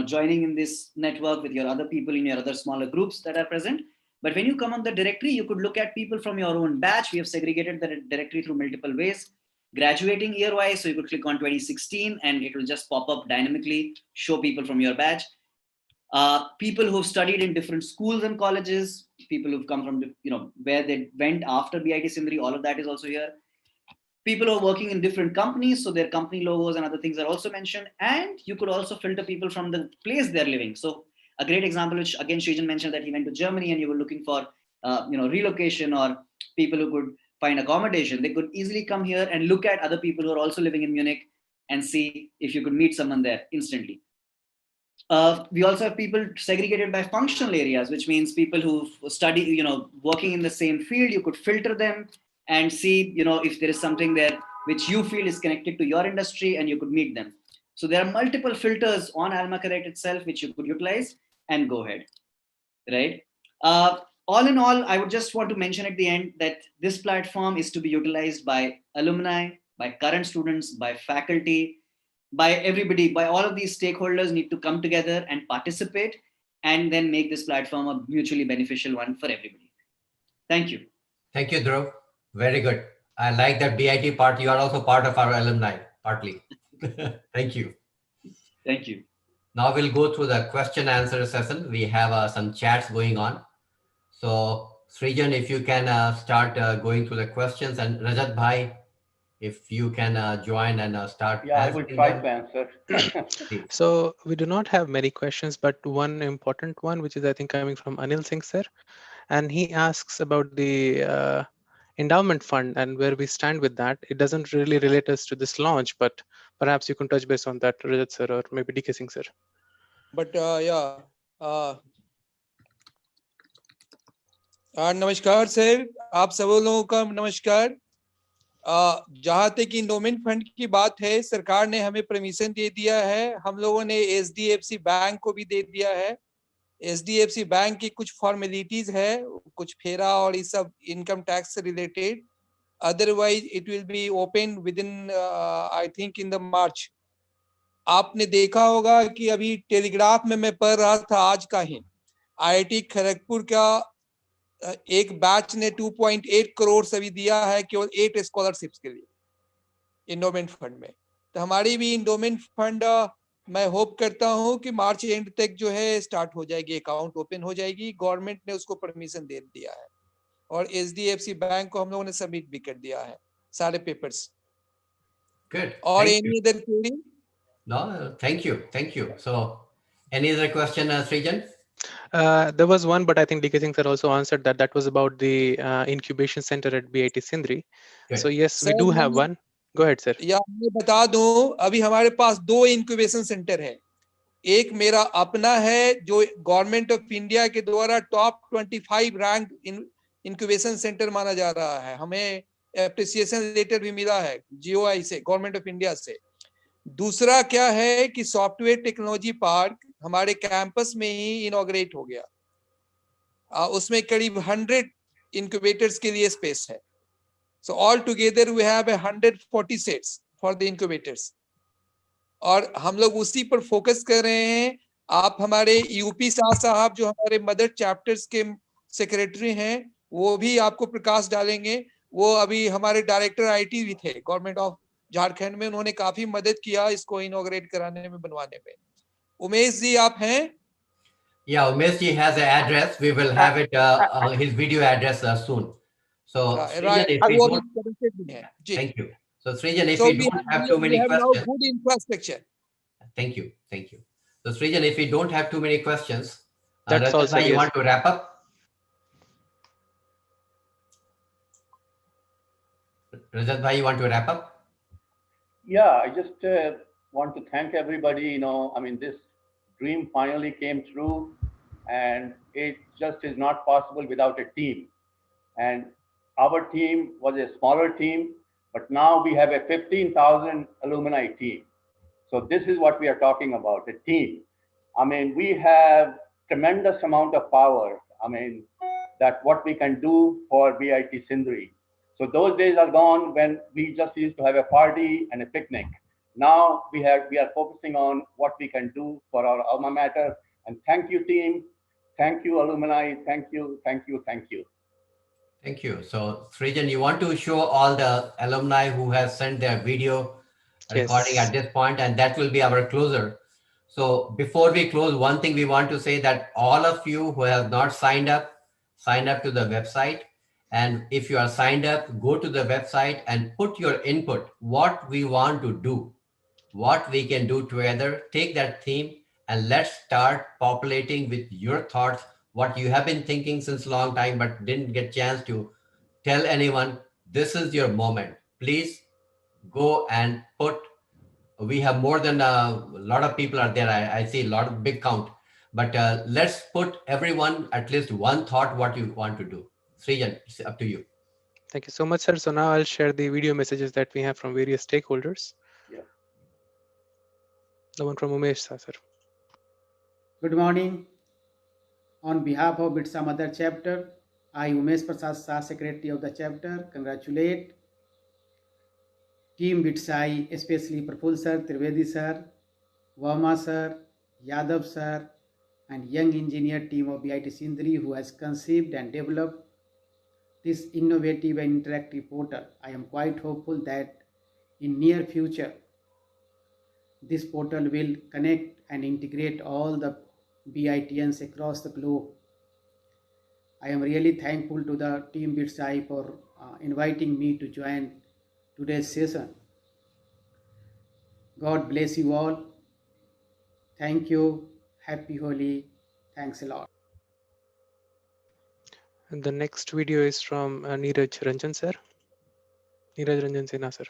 joining in this network with your other people in your other smaller groups that are present. But when you come on the directory, you could look at people from your own batch. We have segregated the directory through multiple ways. Graduating year-wise, so you could click on 2016 and it will just pop up dynamically, show people from your batch. People who've studied in different schools and colleges, people who've come from, where they went after BIT Sindri, all of that is also here. People who are working in different companies, so their company logos and other things are also mentioned. And you could also filter people from the place they're living. So a great example, which again Srijan mentioned, that he went to Germany and you were looking for relocation or people who could find accommodation. They could easily come here and look at other people who are also living in Munich and see if you could meet someone there instantly. We also have people segregated by functional areas, which means people who study, working in the same field. You could filter them and see, if there is something there which you feel is connected to your industry, and you could meet them. So there are multiple filters on Alma Connect itself which you could utilize and go ahead, right? All in all, I would just want to mention at the end that this platform is to be utilized by alumni, by current students, by faculty, by everybody, by all of these stakeholders need to come together and participate and then make this platform a mutually beneficial one for everybody. Thank you. Thank you, Dhruv. Very good. I like that BIT part. You are also part of our alumni, partly. Thank you. Thank you. Now we'll go through the question answer session. We have some chats going on. So Srijan, if you can start going through the questions, and Rajat Bhai, if you can join and start. Yeah, I will try to answer. So we do not have many questions, but one important one, which is I think coming from Anil Singh sir, and he asks about the endowment fund and where we stand with that. It doesn't really relate us to this launch, but perhaps you can touch base on that, Rajat sir, or maybe DK Singh sir. But नमस्कार sir, आप सब लोगों का नमस्कार। जहाँ तक endowment fund की बात है, सरकार ने हमें परमिशन दे दिया है। हम लोगों ने एचडीएफसी बैंक को भी दे दिया है। एचडीएफसी बैंक की कुछ फॉर्मेलिटीज है, कुछ फेरा और ये सब इनकम टैक्स से related. Otherwise it will be open within I think in the March. आपने देखा होगा कि अभी टेलीग्राफ में मैं पढ़ रहा था आज का ही, आईआईटी खड़गपुर का एक बैच ने 2.8 करोड़ अभी दिया है केवल 8 स्कॉलरशिप्स के लिए इंडोमेंट फंड में। तो हमारी भी इंडोमेंट फंड मैं होप करता हूं कि मार्च एंड तक जो है स्टार्ट हो जाएगी, अकाउंट ओपन हो जाएगी। गवर्नमेंट ने उसको परमिशन दे दिया है और एचडीएफसी बैंक को हम लोगों ने सबमिट भी कर दिया है सारे पेपर्स। Good. और any other query? No, thank you. So any other question, Srijan? There was one, but I think DK Singh sir also answered that. That was about the incubation center at BIT Sindri. Good. So yes, we do have one. Go ahead, sir. या मैं बता दूं, अभी हमारे पास 2 incubation centre है। एक मेरा अपना है जो गवर्नमेंट ऑफ इंडिया के द्वारा टॉप 25 रैंक इंक्यूबेशन सेंटर माना जा रहा है। हमें एप्रिसिएशन लेटर भी मिला है जीओआई से, गवर्नमेंट ऑफ इंडिया से। दूसरा क्या है कि सॉफ्टवेयर टेक्नोलॉजी पार्क हमारे कैंपस में ही इनॉग्रेट हो गया। उसमें करीब 100 इंक्यूबेटर्स के लिए स्पेस है। So all together we have 140 seats for the incubators. और हम लोग उसी पर फोकस कर रहे हैं आप हमारे यूपी शाह साहब जो हमारे मदर चैप्टर्स के सेक्रेटरी हैं, वो भी आपको प्रकाश डालेंगे। वो अभी हमारे डायरेक्टर आईटी भी थे गवर्नमेंट ऑफ झारखंड में, उन्होंने काफी मदद किया इसको इनॉग्रेट कराने में, बनवाने में। उमेश जी आप हैं? Yeah, Umesh ji has an address. We will have it, his video address soon. So, Srijan, if we वो don't, अभी connected नहीं है जी। thank you. So, Srijan, if So we don't have too we many have now questions, good infrastructure. thank you, thank you. So, Srijan, if we don't have too many questions, That's Rajat also bhai, you yes. want to wrap up? Rajat bhai, you want to wrap up? Yeah, I just want to thank everybody. I mean, this dream finally came true, and it just is not possible without a team. And our team was a smaller team, but now we have a 15,000 alumni team. So this is what we are talking about, a team. I mean, we have tremendous amount of power. I mean, that what we can do for BIT Sindri. So those days are gone when we just used to have a party and a picnic. Now we are focusing on what we can do for our alma mater. And thank you, team. Thank you, alumni. Thank you, thank you, thank you. Thank you. So, Srijan, you want to show all the alumni who has sent their video recording Yes. at this point, and that will be our closer. So, before we close, one thing we want to say that all of you who have not signed up, sign up to the website. And if you are signed up, go to the website and put your input, what we want to do, what we can do together. Take that theme and let's start populating with your thoughts, what you have been thinking since a long time but didn't get chance to tell anyone. This is your moment. Please go and put. We have more than a lot of people are there. I see a lot of big count, but let's put everyone at least one thought what you want to do. Srijan, it's up to you. Thank you so much, sir. So now I'll share the video messages that we have from various stakeholders. Yeah. The one from Umesh sir. Good morning. On behalf of Bitsa Mother Chapter, I, Umesh Prasad Shah, Secretary of the Chapter, congratulate Team Bitsai, especially Praful Sir, Trivedi Sir, Verma Sir, Yadav Sir, and young engineer team of BIT Sindri who has conceived and developed this innovative and interactive portal. I am quite hopeful that in near future, this portal will connect and integrate all the BITians across the globe. I am really thankful to the team Bitsai for inviting me to join today's session. God bless you all. Thank you. Happy Holi. Thanks a lot. And the next video is from Neeraj Ranjan sir. Neeraj Ranjan Sinha sir.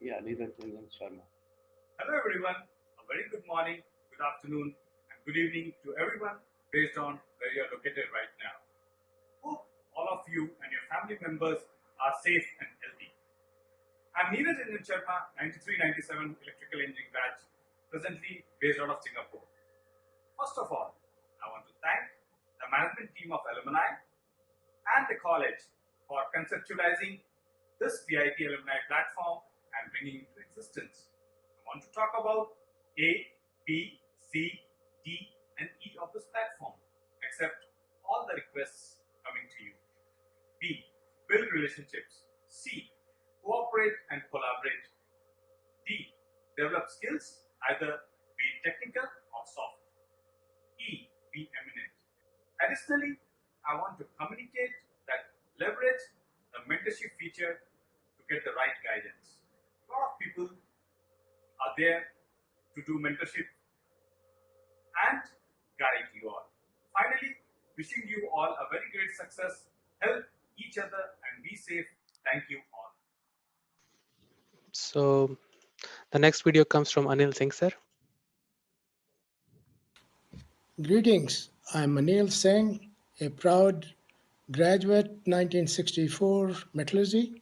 Yeah, Neeraj Ranjan Sharma. Hello everyone, a very good morning, good afternoon, and good evening to everyone based on where you are located right now. Hope all of you and your family members are safe and healthy. I'm Neeraj Ranjan Sharma, 93-97 Electrical Engineering batch, presently based out of Singapore. First of all, I want to thank the management team of Alumni and the college for conceptualizing this BIT Alumni platform and bringing it to existence. I want to talk about A, B, C, D, and E of this platform. Accept all the requests coming to you. B, build relationships. C, cooperate and collaborate. D, develop skills, either be technical or soft. E, be eminent. Additionally, I want to communicate that leverage the mentorship feature to get the right guidance. A lot of people are there to do mentorship and guide you all. Finally, wishing you all a very great success. Help each other and be safe. Thank you all. So the next video comes from Anil Singh sir. Greetings, I'm Anil Singh, a proud graduate 1964 metallurgy.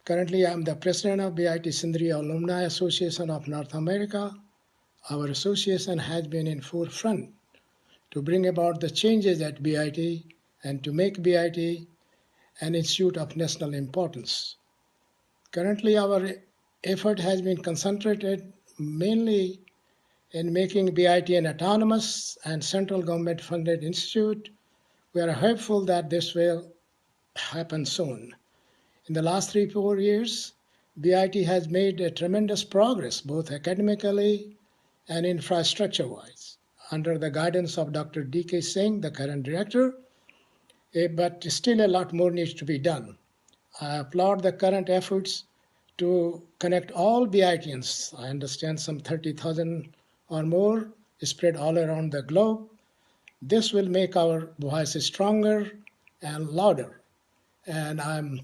Currently, I'm the president of BIT Sindri Alumni Association of North America. Our association has been in forefront to bring about the changes at BIT and to make BIT an institute of national importance. Currently, our effort has been concentrated mainly in making BIT an autonomous and central government funded institute. We are hopeful that this will happen soon. In the last 3-4 years, BIT has made a tremendous progress, both academically and infrastructure-wise, under the guidance of Dr. D.K. Singh, the current director, but still a lot more needs to be done. I applaud the current efforts to connect all BITians. I understand some 30,000 or more spread all around the globe. This will make our voices stronger and louder. And I'm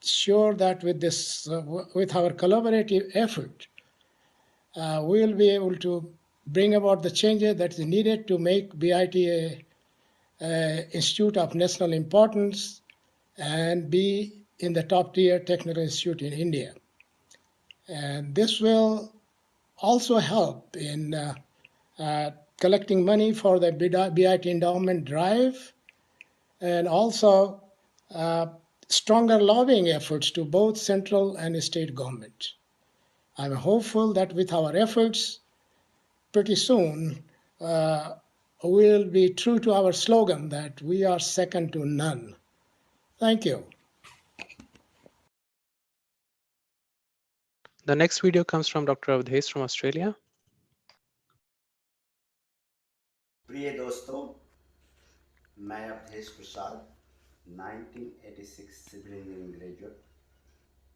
sure that with this, with our collaborative effort, we will be able to bring about the changes that is needed to make BIT a institute of national importance and be in the top tier technical institute in India. And this will also help in collecting money for the BIT endowment drive, and also stronger lobbying efforts to both central and state government. I'm hopeful that with our efforts, pretty soon, we'll be true to our slogan that we are second to none. Thank you. The next video comes from Dr. Avdhesh from Australia. प्रिय दोस्तों, मैं Avdhesh Prasad 1986 civil engineering graduate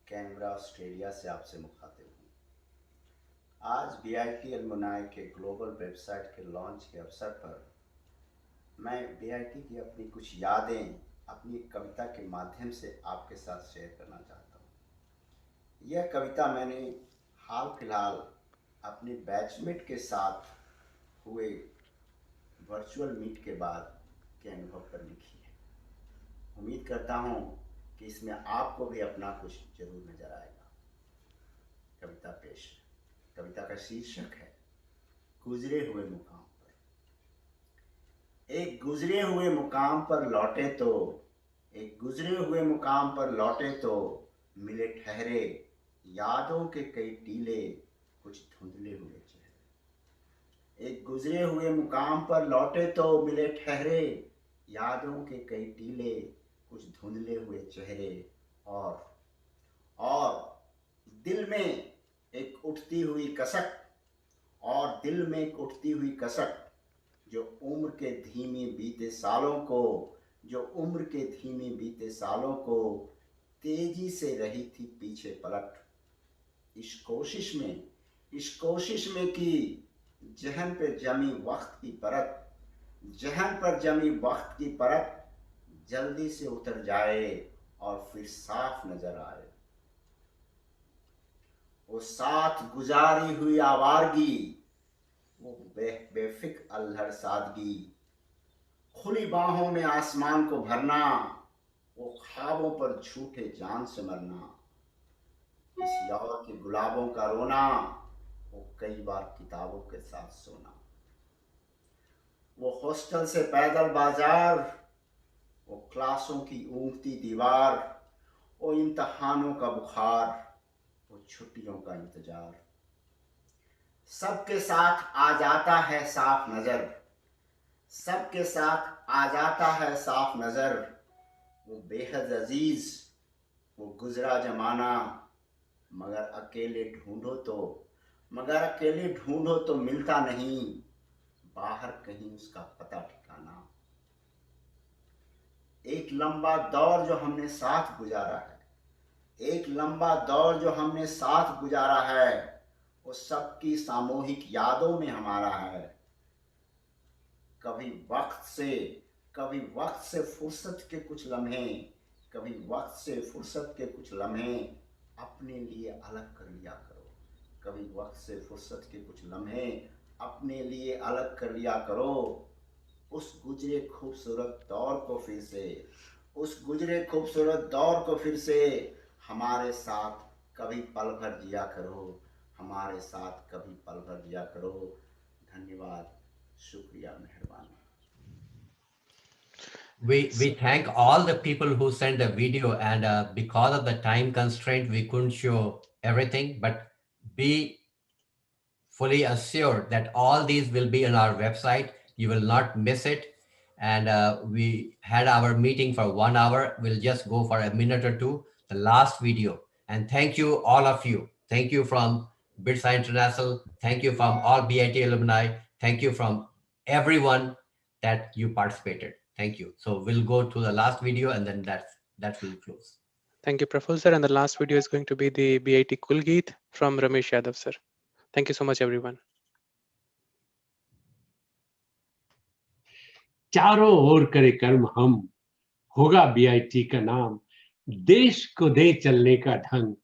Canberra Australia से आपसे मुखातिब हूँ। आज BIT alumni के global website के लॉन्च के अवसर पर मैं बीआईटी की अपनी कुछ यादें अपनी कविता के माध्यम से आपके साथ शेयर करना चाहता हूँ। यह कविता मैंने हाल फिलहाल अपने बैचमेट के साथ हुए वर्चुअल मीट के बाद के अनुभव पर लिखी है। उम्मीद करता हूँ कि इसमें आपको भी अपना कुछ जरूर नजर आएगा। कविता पेश। कविता का शीर्षक है गुजरे हुए मुकाम पर। एक गुजरे हुए मुकाम पर लौटे तो, एक गुजरे हुए मुकाम पर लौटे तो मिले ठहरे यादों के कई टीले कुछ धुंधले हुए चेहरे। एक गुजरे हुए मुकाम पर लौटे तो मिले ठहरे यादों के कई टीले कुछ धुंधले हुए चेहरे, और दिल में एक उठती हुई कसक, और दिल में एक उठती हुई कसक जो उम्र के धीमे बीते सालों को, जो उम्र के धीमे बीते सालों को तेजी से रही थी पीछे पलट। इस कोशिश में कि जहन पर जमी वक्त की परत, जहन पर जमी वक्त की परत जल्दी से उतर जाए और फिर साफ नजर आए। वो साथ गुजारी हुई आवारगी, वो बेफिक्र अल्हड़ सादगी, खुली बाहों में आसमान को भरना, वो ख्वाबों पर झूठे जान से मरना। इस यौर के गुलाबों का रोना, वो कई बार किताबों के साथ सोना। वो हॉस्टल से पैदल बाजार, वो क्लासों की ऊंघती दीवार, वो इम्तहानों का बुखार, वो छुट्टियों का इंतजार। सबके साथ आ जाता है साफ नजर, सबके साथ आ जाता है साफ नजर। वो बेहद अजीज, वो गुजरा जमाना, मगर अकेले ढूंढो तो मिलता नहीं, बाहर कहीं उसका पता ठिकाना। एक लंबा दौर जो हमने साथ गुजारा है, एक लंबा दौर जो हमने साथ गुजारा है, वो सबकी सामूहिक यादों में हमारा है। कभी वक्त से फुर्सत के कुछ लम्हे, कभी वक्त से फुर्सत के कुछ लम्हे अपने लिए अलग कर लिया करो। कभी वक्त से फुर्सत के कुछ लम्हे अपने लिए अलग कर लिया करो। उस गुजरे खूबसूरत दौर को फिर से, उस गुजरे खूबसूरत दौर को फिर से हमारे साथ कभी पल भर जिया करो, हमारे साथ कभी पल भर जिया करो। धन्यवाद, शुक्रिया, मेहरबानी। We thank all the people who sent the video, and because of the time constraint, we couldn't show everything, but be fully assured that all these will be on our website. You will not miss it. And we had our meeting for 1 hour. We'll just go for a minute or two, the last video. And thank you, all of you. Thank you from BITSA International. Thank you from all BIT alumni. Thank you from everyone that you participated. Thank you. So we'll go to the last video and then that will close. Thank you, Professor. And the last video is going to be the BIT Kulgeet from Ramesh Yadav, sir. Thank you so much, everyone. चारों ओर करे कर्म हम, होगा BIT का नाम, देश को दे चलने का ढंग,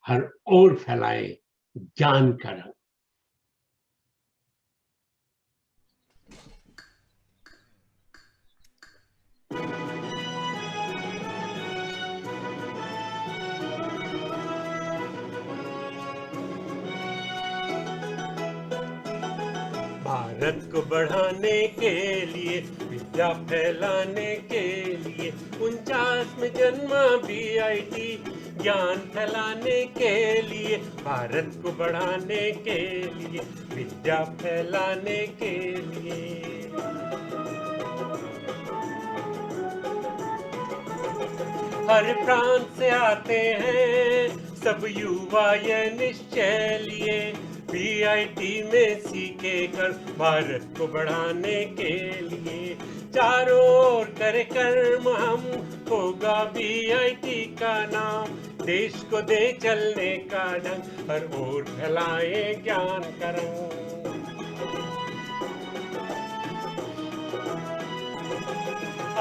हर ओर फैलाए ज्ञान का रंग। भारत को बढ़ाने के लिए, विद्या फैलाने के लिए 49 में जन्मा बीआईटी, ज्ञान फैलाने के लिए, भारत को बढ़ाने के लिए, विद्या फैलाने के लिए। हर प्रांत से आते हैं सब युवा ये निश्चय लिए, बीआईटी में सीखे कर भारत को बढ़ाने के लिए। चारों ओर करे कर्म हम, होगा बीआईटी का नाम, देश को दे चलने का ढंग, हर ओर फैलाए ज्ञान का रंग।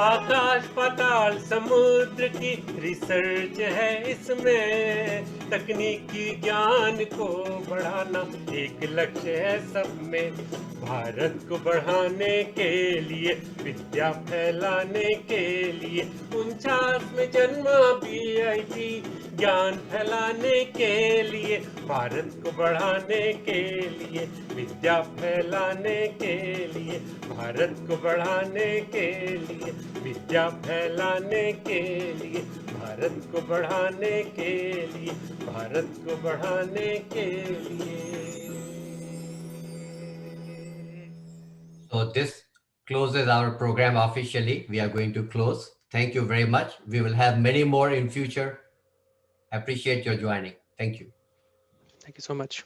आकाश पाताल समुद्र की रिसर्च है इसमें, तकनीकी ज्ञान को बढ़ाना एक लक्ष्य है सब में। भारत को बढ़ाने के लिए, विद्या फैलाने के लिए 49 में जन्मा बीआईटी, ज्ञान फैलाने के लिए, भारत को बढ़ाने के लिए, विद्या फैलाने के लिए, भारत को बढ़ाने के लिए, विद्या फैलाने के लिए, भारत को बढ़ाने के लिए, भारत को बढ़ाने के लिए। So this closes our program officially. We are going to close. Thank you very much. We will have many more in future. Appreciate your joining. Thank you. Thank you so much.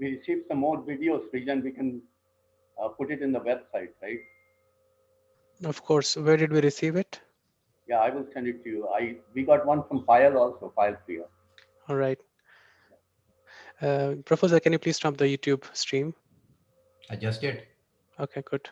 We received some more videos, Srijan. We can put it in the website, right? Of course. Where did we receive it? Yeah, I will send it to you. We got one from Payal also, Payal Priya. All right. Professor, can you please stop the YouTube stream? I just did. Okay, good.